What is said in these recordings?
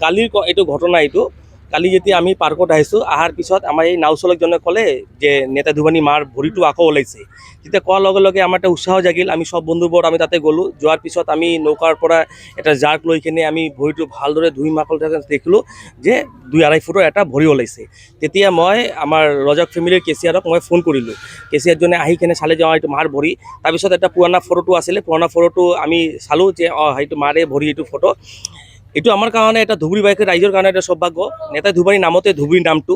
কালিৰ এইটো ঘটনা এইটো কালি যেতিয়া আমি পাৰ্কত আহিছোঁ অহাৰ পিছত আমাৰ এই নাও চালকজনে ক'লে যে নেতা ধুবানী মাৰ ভৰিটো আকৌ ওলাইছে। তেতিয়া কোৱাৰ লগে লগে আমাৰ এটা উৎসাহ জাগিল। আমি সব বন্ধুবোৰ আমি তাতে গ'লোঁ। যোৱাৰ পিছত আমি নৌকাৰ পৰা এটা জাৰ্ক লৈ কিনে আমি ভৰিটো ভালদৰে ধুই মাকল দেখিলোঁ যে 2-2.5 ফুটৰ এটা ভৰি ওলাইছে। তেতিয়া মই আমাৰ ৰজক ফেমিলিৰ কেচিয়াৰক মই ফোন কৰিলোঁ। কেচিয়াৰজনে আহি কিনে চালে যে এইটো মাৰ ভৰি। তাৰপিছত এটা পুৰণা ফটোটো আছিলে, পুৰণা ফটোটো আমি চালোঁ যে সেইটো মাৰে ভৰি এইটো ফটো। এইটো আমাৰ কাৰণে এটা ধুবুৰীবাসী ৰাইজৰ কাৰণে এটা সৌভাগ্য। নেতা ধুবানী নামতে ধুবুৰী নামটো,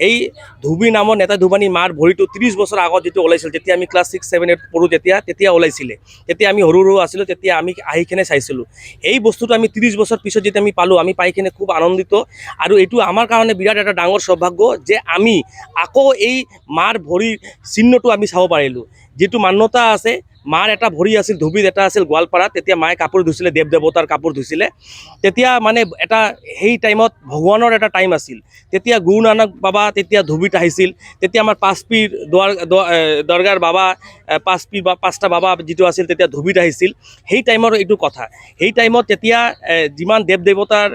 এই ধুবুৰী নামৰ নেতা ধুবানী মাৰ ভৰিটো 30 বছৰ আগত যিটো ওলাইছিল, যেতিয়া আমি ক্লাছ 6-7-8 পঢ়োঁ তেতিয়া ওলাইছিলে। তেতিয়া আমি সৰু সৰু আছিলোঁ, তেতিয়া আমি আহি কিনে চাইছিলোঁ। এই বস্তুটো আমি 30 বছৰ পিছত যেতিয়া আমি পালোঁ, আমি পাই কিনে খুব আনন্দিত। আৰু এইটো আমাৰ কাৰণে বিৰাট এটা ডাঙৰ সৌভাগ্য যে আমি আকৌ এই মাৰ ভৰিৰ চিহ্নটো আমি চাব পাৰিলোঁ। যিটো মান্যতা আছে, মাৰ এটা ভৰি আছিল ধুবুৰীত, এটা আছিল গোৱালপাৰাত। তেতিয়া মায়ে কাপোৰ ধুইছিলে, দেৱ দেৱতাৰ কাপোৰ ধুইছিলে। তেতিয়া মানে এটা সেই টাইমত ভগৱানৰ এটা টাইম আছিল। তেতিয়া গুৰু নানক বাবা তেতিয়া ধুবুৰীত আহিছিল। তেতিয়া আমাৰ পাঁচপীৰ দৰগাৰ বাবা, পাঁচপীৰ বা 5টা বাবা যিটো আছিল তেতিয়া ধুবুৰীত আহিছিল। সেই টাইমৰ এইটো কথা। সেই টাইমত তেতিয়া যিমান দেৱ দেৱতাৰ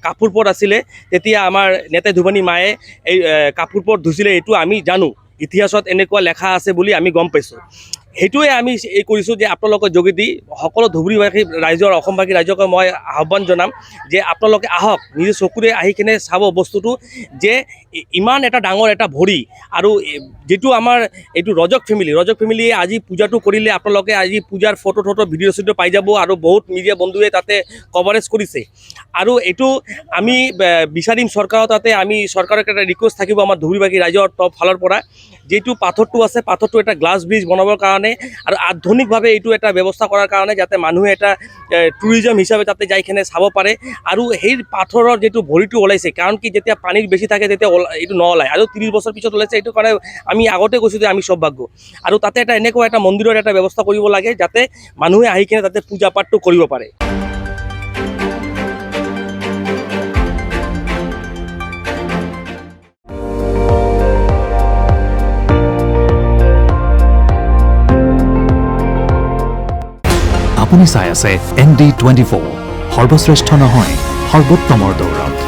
কাপোৰবোৰ আছিলে, তেতিয়া আমাৰ নেতা ধুবানী মায়ে এই কাপোৰবোৰ ধুইছিলে। এইটো আমি জানো, ইতিহাসত এনেকুৱা লেখা আছে বুলি আমি গম পাইছোঁ। সেইটোৱে আমি এই কৰিছোঁ যে আপোনালোকৰ যোগেদি সকলো ধুবুৰীবাসী ৰাইজৰ, অসমবাসী ৰাইজকে মই আহ্বান জনাম যে আপোনালোকে আহক, নিজে চকুৰে আহি কিনে চাব বস্তুটো যে ইমান এটা ডাঙৰ এটা ভৰি। আৰু যিটো আমাৰ এইটো ৰজক ফেমিলিয়ে আজি পূজাটো কৰিলে, আপোনালোকে আজি পূজাৰ ফটো ভিডিঅ' চিডিঅ' পাই যাব। আৰু বহুত মিডিয়া বন্ধুৱে তাতে কভাৰেজ কৰিছে। আৰু এইটো আমি বিচাৰিম চৰকাৰৰ তাতে, আমি চৰকাৰক এটা ৰিকুৱেষ্ট থাকিব আমাৰ ধুবুৰীবাসী ৰাইজৰ ফালৰ পৰা, যিটো পাথৰটো আছে, পাথৰটো এটা গ্লাছ ব্ৰিজ বনাবৰ কাৰণে আৰু আধুনিকভাৱে এইটো এটা ব্যৱস্থা কৰাৰ কাৰণে, যাতে মানুহে এটা টুৰিজম হিচাপে তাতে যাই কিনে চাব পাৰে। আৰু সেই পাথৰৰ যিটো ভৰিটো ওলাইছে, কাৰণ কি যেতিয়া পানীৰ বেছি থাকে তেতিয়া এইটো নোলায়। আৰু 30 বছৰ পিছত ওলাইছে, এইটো কাৰণে আমি আগতে কৈছোঁ যে আমি সৌভাগ্য। আৰু তাতে এটা এনেকুৱা এটা মন্দিৰৰ এটা ব্যৱস্থা কৰিব লাগে, যাতে মানুহে আহি কিনে তাতে পূজা পাঠটো কৰিব পাৰে। আপুনি চাই আছে ND24, সৰ্বশ্ৰেষ্ঠ নহয় সৰ্বোত্তমৰ দৌৰত।